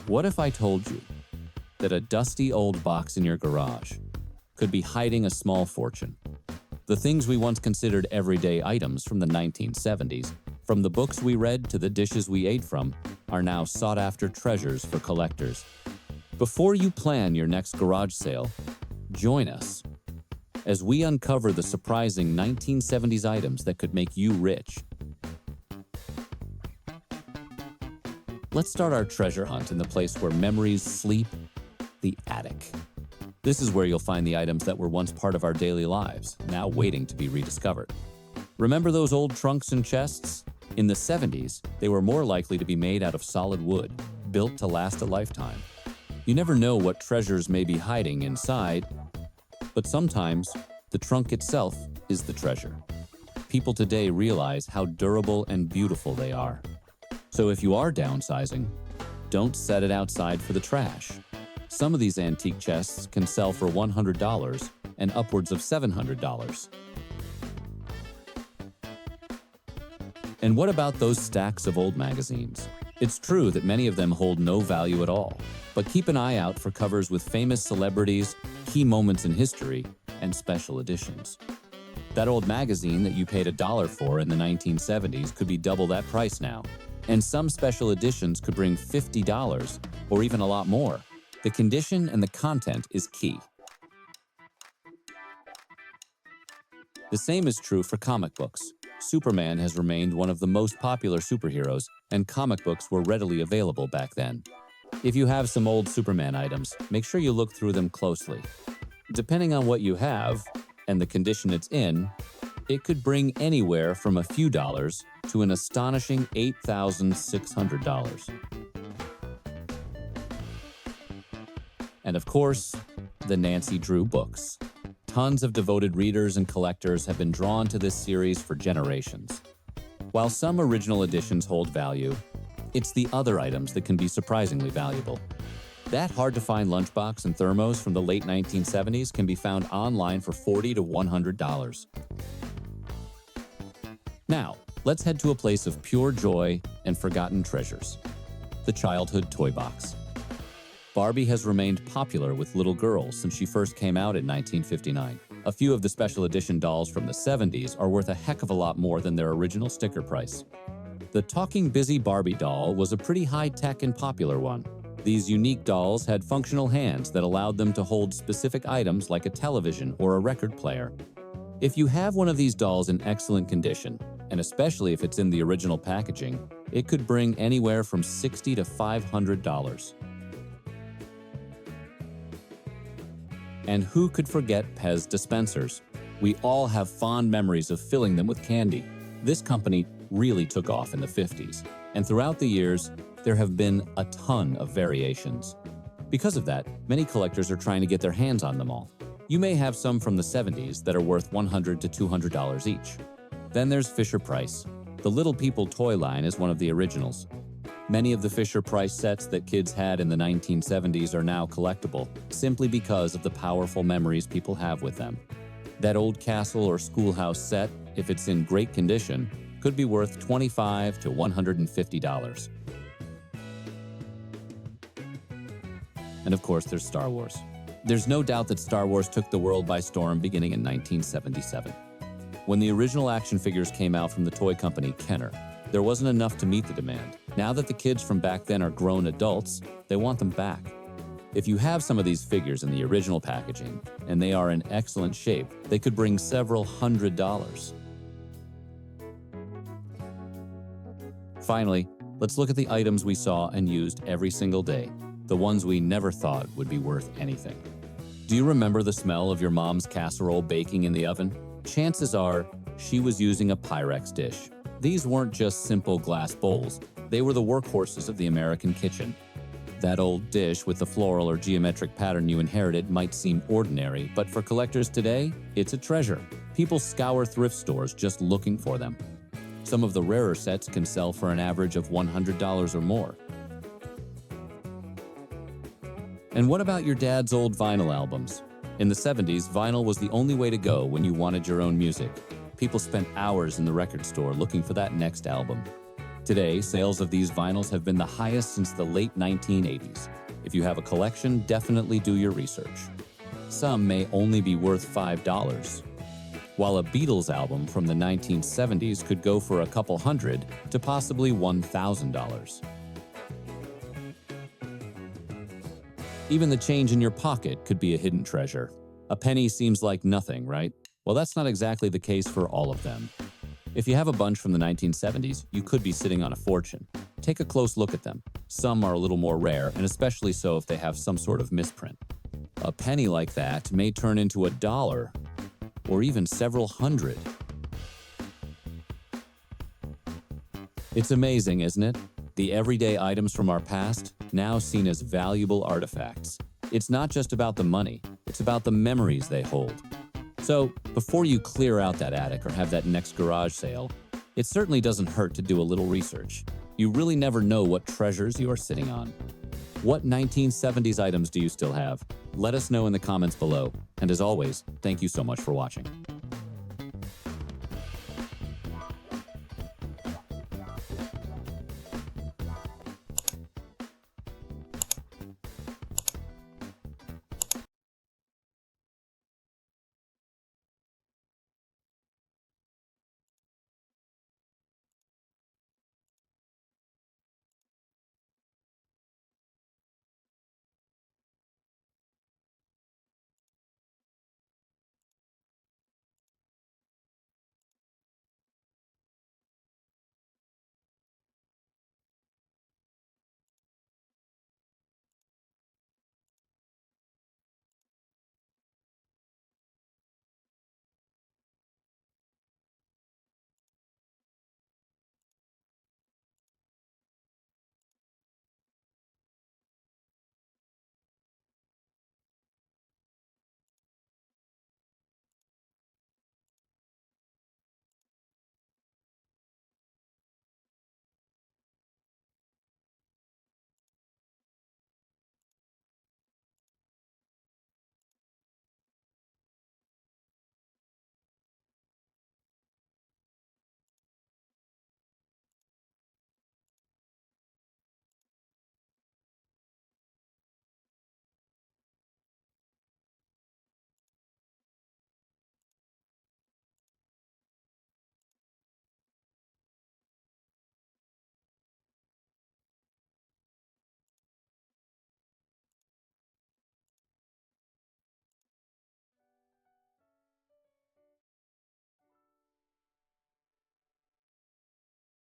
What if I told you that a dusty old box in your garage could be hiding a small fortune? The things we once considered everyday items from the 1970s, from the books we read to the dishes we ate from, are now sought-after treasures for collectors. Before you plan your next garage sale, join us as we uncover the surprising 1970s items that could make you rich. Let's start our treasure hunt in the place where memories sleep, the attic. This is where you'll find the items that were once part of our daily lives, now waiting to be rediscovered. Remember those old trunks and chests? In the 70s, they were more likely to be made out of solid wood, built to last a lifetime. You never know what treasures may be hiding inside, but sometimes the trunk itself is the treasure. People today realize how durable and beautiful they are. So if you are downsizing, don't set it outside for the trash. Some of these antique chests can sell for $100 and upwards of $700. And what about those stacks of old magazines? It's true that many of them hold no value at all, but keep an eye out for covers with famous celebrities, key moments in history, and special editions. That old magazine that you paid $1 for in the 1970s could be double that price now. And some special editions could bring $50 or even a lot more. The condition and the content is key. The same is true for comic books. Superman has remained one of the most popular superheroes, and comic books were readily available back then. If you have some old Superman items, make sure you look through them closely. Depending on what you have and the condition it's in, it could bring anywhere from a few dollars to an astonishing $8,600. And of course, the Nancy Drew books. Tons of devoted readers and collectors have been drawn to this series for generations. While some original editions hold value, it's the other items that can be surprisingly valuable. That hard-to-find lunchbox and thermos from the late 1970s can be found online for $40 to $100. Now, let's head to a place of pure joy and forgotten treasures, the childhood toy box. Barbie has remained popular with little girls since she first came out in 1959. A few of the special edition dolls from the 70s are worth a heck of a lot more than their original sticker price. The Talking Busy Barbie doll was a pretty high-tech and popular one. These unique dolls had functional hands that allowed them to hold specific items like a television or a record player. If you have one of these dolls in excellent condition, and especially if it's in the original packaging, it could bring anywhere from $60 to $500. And who could forget Pez dispensers? We all have fond memories of filling them with candy. This company really took off in the 50s, and throughout the years, there have been a ton of variations. Because of that, many collectors are trying to get their hands on them all. You may have some from the 70s that are worth $100 to $200 each. Then there's Fisher-Price. The Little People toy line is one of the originals. Many of the Fisher-Price sets that kids had in the 1970s are now collectible, simply because of the powerful memories people have with them. That old castle or schoolhouse set, if it's in great condition, could be worth $25 to $150. And of course, there's Star Wars. There's no doubt that Star Wars took the world by storm beginning in 1977. When the original action figures came out from the toy company Kenner, there wasn't enough to meet the demand. Now that the kids from back then are grown adults, they want them back. If you have some of these figures in the original packaging, and they are in excellent shape, they could bring several $100s. Finally, let's look at the items we saw and used every single day, the ones we never thought would be worth anything. Do you remember the smell of your mom's casserole baking in the oven? Chances are she was using a Pyrex dish. These weren't just simple glass bowls. They were the workhorses of the American kitchen. That old dish with the floral or geometric pattern you inherited might seem ordinary, but for collectors today, it's a treasure. People scour thrift stores just looking for them. Some of the rarer sets can sell for an average of $100 or more. And what about your dad's old vinyl albums? In the 70s, vinyl was the only way to go when you wanted your own music. People spent hours in the record store looking for that next album. Today, sales of these vinyls have been the highest since the late 1980s. If you have a collection, definitely do your research. Some may only be worth $5, while a Beatles album from the 1970s could go for a couple hundred to possibly $1,000. Even the change in your pocket could be a hidden treasure. A penny seems like nothing, right? Well, that's not exactly the case for all of them. If you have a bunch from the 1970s, you could be sitting on a fortune. Take a close look at them. Some are a little more rare, and especially so if they have some sort of misprint. A penny like that may turn into $1 or even several hundred. It's amazing, isn't it? The everyday items from our past, now seen as valuable artifacts. It's not just about the money, it's about the memories they hold. So, before you clear out that attic or have that next garage sale, it certainly doesn't hurt to do a little research. You really never know what treasures you are sitting on. What 1970s items do you still have? Let us know in the comments below. And as always, thank you so much for watching.